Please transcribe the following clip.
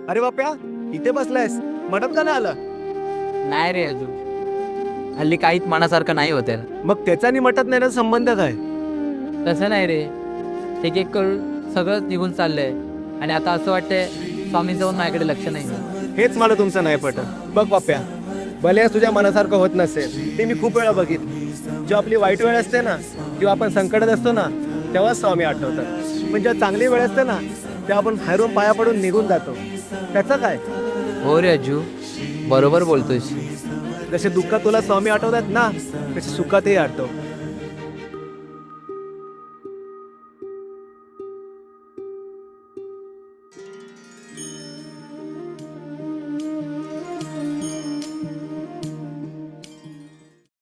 अरे बाप्या, इथे बसलायस, मटण का नाही आलं? नाही रे अजून हल्ली काहीच मनासारखं नाही होत आहे. मग त्याचा आणि मटण नेण्याचा संबंध काय? तसं नाही रे, एक एक करून सगळंच निघून चाललंय आणि आता असं वाटतंय स्वामींचं माझ्याकडे लक्ष नाही. हेच मला तुमचं नाही पटत. बघ बाप्या, भले तुझ्या मनासारखं होत नसेल, ते मी खूप वेळा बघितलं. जेव्हा आपली वाईट वेळ असते ना, किंवा आपण संकटात असतो ना, तेव्हाच स्वामी आठवतात. पण जेव्हा चांगली वेळ असते ना, तेव्हा आपण बाहेरून पाया पडून निघून जातो. त्याचं काय? हो रे अज्जू, बरोबर बोलतोयस. जसे दुःखात तुला स्वामी आठवतात ना, तसे सुखातही आठव.